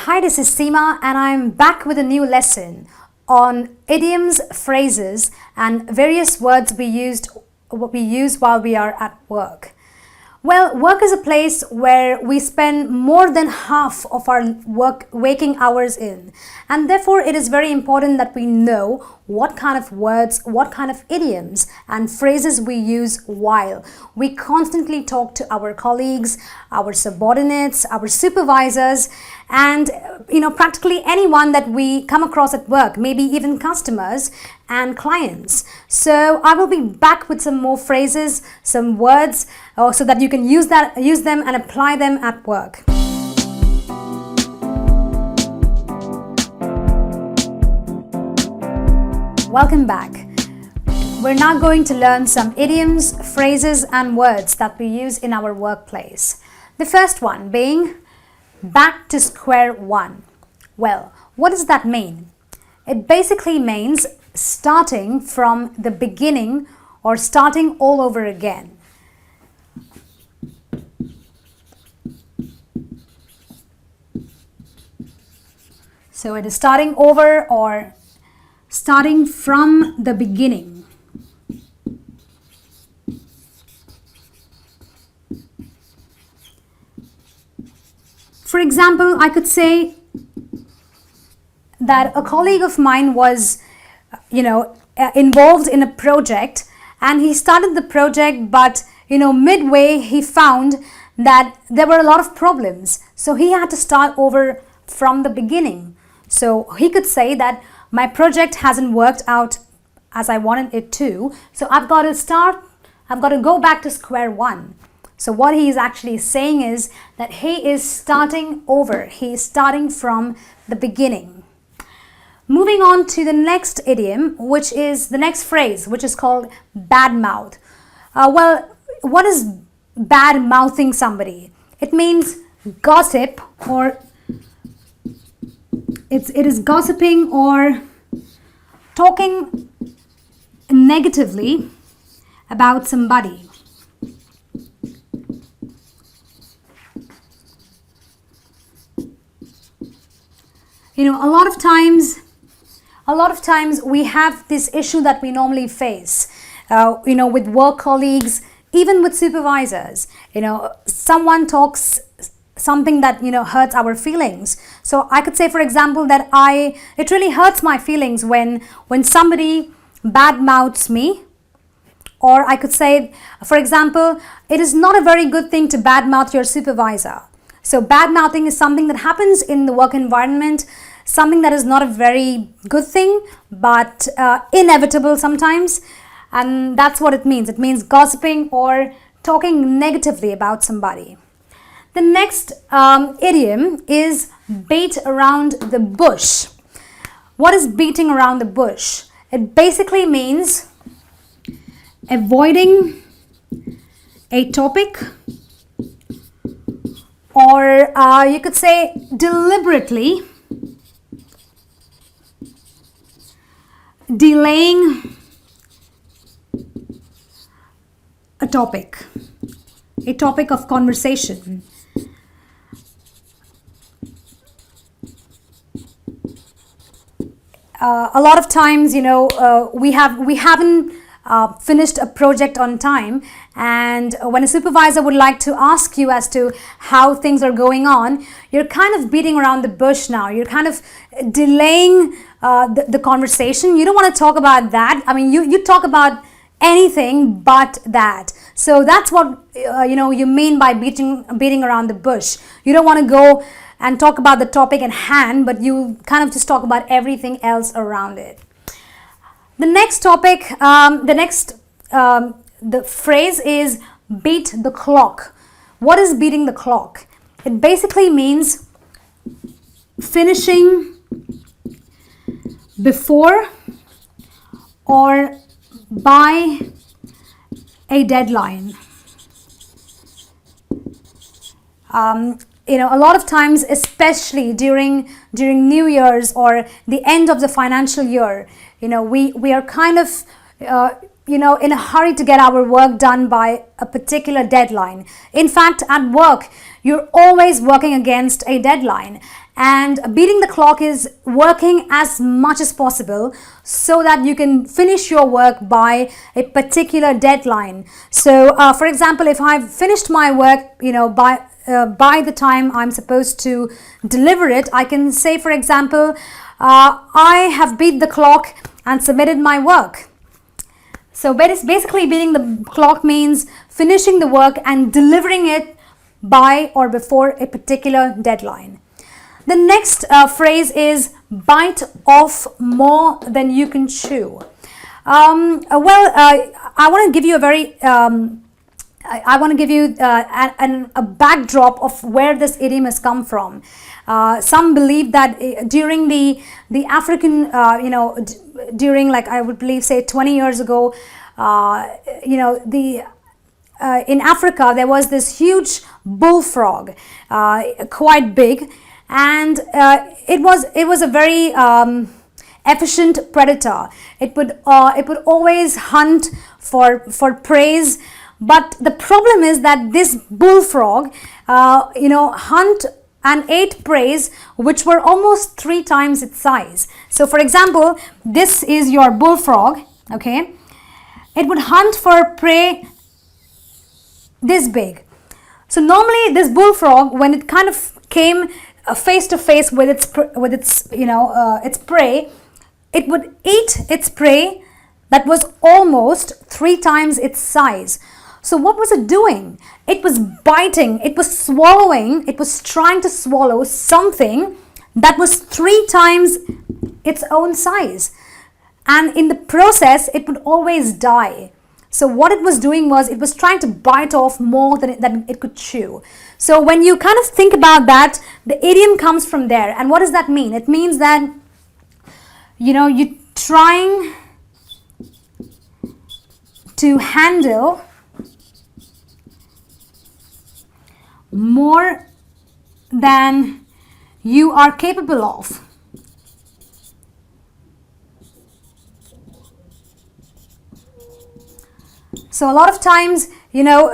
Hi, this is Ceema and I'm back with a new lesson on idioms, phrases and various words we use while we are at work. Well, work is a place where we spend more than half of our waking hours in, and therefore it is very important that we know what kind of words, what kind of idioms and phrases we use while we constantly talk to our colleagues, our subordinates, our supervisors, and practically anyone that we come across at work, maybe even customers and clients. So I will be back with some more phrases, some words, so that you can use them and apply them at work. Welcome back. We're now going to learn some idioms, phrases and words that we use in our workplace. The first one being back to square one. Well, what does that mean? It basically means starting from the beginning or starting all over again. So it is starting over or starting from the beginning. For example, I could say that a colleague of mine was, involved in a project, and he started the project, but midway he found that there were a lot of problems. So he had to start over from the beginning. So he could say that my project hasn't worked out as I wanted it to. So I've got to go back to square one. So what he is actually saying is that he is starting over. He is starting from the beginning. Moving on to the next idiom, which is the next phrase, which is called badmouth. Well, what is bad mouthing somebody? It means gossip, or it is gossiping or talking negatively about somebody. A lot of times we have this issue that we normally face, with work colleagues, even with supervisors. Someone talks something that hurts our feelings. So I could say, for example, that it really hurts my feelings when somebody badmouths me. Or I could say, for example, it is not a very good thing to badmouth your supervisor. So badmouthing is something that happens in the work environment, something that is not a very good thing, but inevitable sometimes. And that's what it means. It means gossiping or talking negatively about somebody. The next idiom is beat around the bush. What is beating around the bush? It basically means avoiding a topic, or you could say deliberately delaying a topic of conversation. A lot of times, we haven't finished a project on time, and when a supervisor would like to ask you as to how things are going on, you're kind of beating around the bush now. You're kind of delaying the conversation. You don't want to talk about that. I mean, you talk about anything but that. So that's what you mean by beating around the bush. You don't want to go and talk about the topic at hand, but you kind of just talk about everything else around it. The next topic, the phrase is beat the clock. What is beating the clock? It basically means finishing before or by a deadline. A lot of times, especially during New Year's or the end of the financial year, we are kind of in a hurry to get our work done by a particular deadline. In fact, at work, you're always working against a deadline, And beating the clock is working as much as possible so that you can finish your work by a particular deadline. So for example, if I've finished my work, by the time I'm supposed to deliver it, I can say, for example, I have beat the clock and submitted my work. So basically beating the clock means finishing the work and delivering it by or before a particular deadline. The next phrase is bite off more than you can chew. I want to give you a very I want to give you a backdrop of where this idiom has come from. Some believe that during the African, during, like, I would believe, say 20 years ago, in Africa there was this huge bullfrog, quite big, and it was a very efficient predator. It would always hunt for prey. But the problem is that this bullfrog, hunt and ate prey which were almost 3 times its size. So for example, this is your bullfrog, okay? It would hunt for prey this big. So normally this bullfrog, when it kind of came face to face with its prey, it would eat its prey that was almost 3 times its size. So what was it doing? It was biting, it was swallowing, it was trying to swallow something that was 3 times its own size. And in the process, it would always die. So what it was doing was, it was trying to bite off more than it could chew. So when you kind of think about that, the idiom comes from there. And what does that mean? It means that, you're trying to handle more than you are capable of. So a lot of times,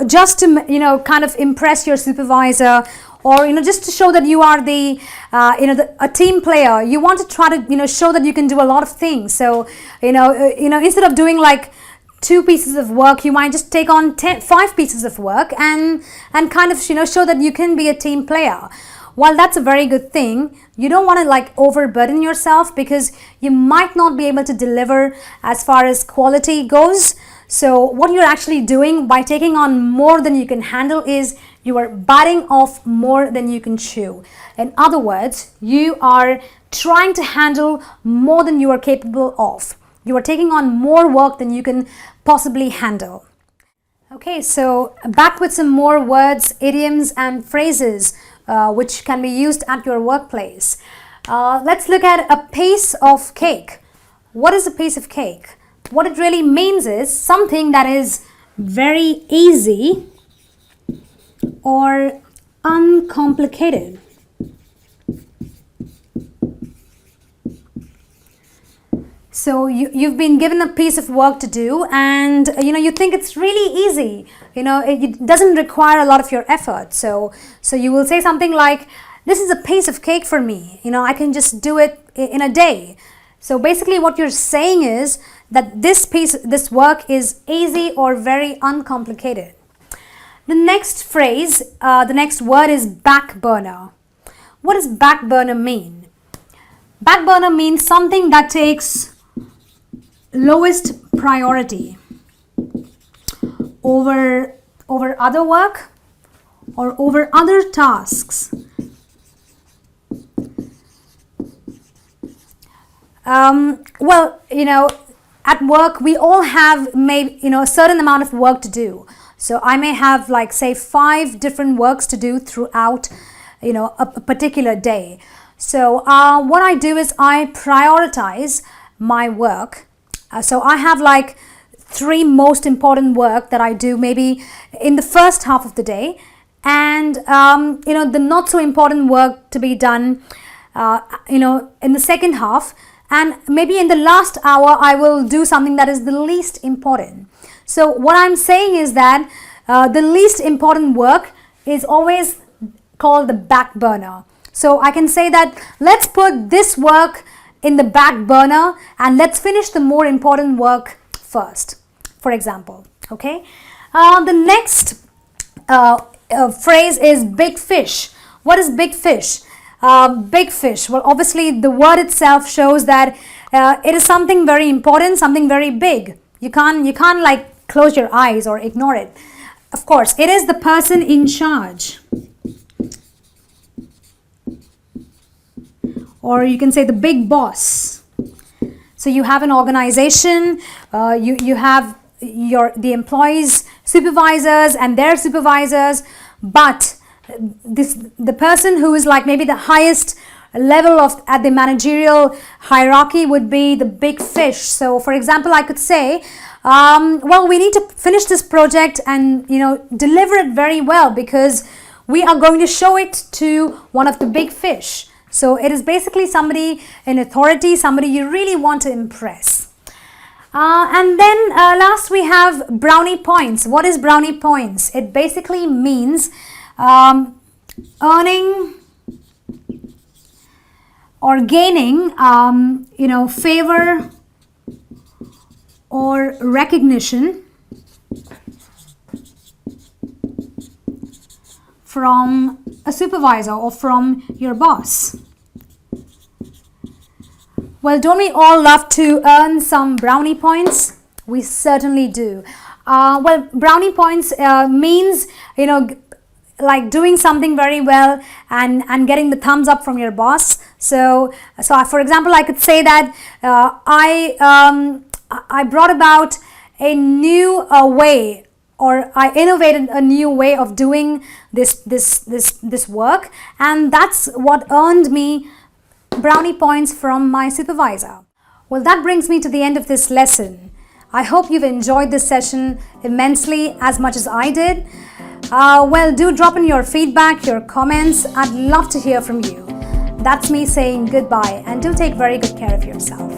just to, kind of impress your supervisor, or, just to show that you are a team player, you want to try to, show that you can do a lot of things. So, instead of doing like 2 pieces of work, you might just take on 5 pieces of work and kind of, show that you can be a team player. While that's a very good thing, you don't want to like overburden yourself, because you might not be able to deliver as far as quality goes. So what you're actually doing by taking on more than you can handle is you are biting off more than you can chew. In other words, you are trying to handle more than you are capable of. You are taking on more work than you can possibly handle. Okay, so back with some more words, idioms and phrases which can be used at your workplace. Let's look at a piece of cake. What is a piece of cake? What it really means is something that is very easy or uncomplicated. So you've been given a piece of work to do, and you think it's really easy. It doesn't require a lot of your effort. So you will say something like, this is a piece of cake for me. I can just do it in a day. So basically what you're saying is that this work is easy or very uncomplicated. The next phrase, the next word is back burner. What does back burner mean? Back burner means something that takes lowest priority over other work or over other tasks. At work we all have a certain amount of work to do. So I may have like, say, 5 different works to do throughout a particular day. So what I do is I prioritize my work. So I have like 3 most important work that I do maybe in the first half of the day, and the not so important work to be done in the second half. And maybe in the last hour, I will do something that is the least important. So what I'm saying is that the least important work is always called the back burner. So I can say that let's put this work in the back burner and let's finish the more important work first, for example. Okay. The next phrase is big fish. What is big fish? Big fish. Well, obviously the word itself shows that it is something very important, something very big. You can't like close your eyes or ignore it. Of course, it is the person in charge. Or you can say the big boss. So you have an organization, you have the employees, supervisors and their supervisors, but the person who is like maybe the highest level of at the managerial hierarchy would be the big fish. So for example, I could say, well, we need to finish this project and deliver it very well because we are going to show it to one of the big fish. So it is basically somebody in authority, somebody you really want to impress. And then last we have brownie points. What is brownie points? It basically means earning or gaining favor or recognition from a supervisor or from your boss. Well, don't we all love to earn some brownie points? We certainly do. Well, brownie points means, like doing something very well and getting the thumbs up from your boss. So for example, I could say that I brought about a new way, or I innovated a new way of doing this work, and that's what earned me brownie points from my supervisor. Well, that brings me to the end of this lesson. I hope you've enjoyed this session immensely as much as I did. Well, do drop in your feedback, your comments. I'd love to hear from you. That's me saying goodbye, and do take very good care of yourself.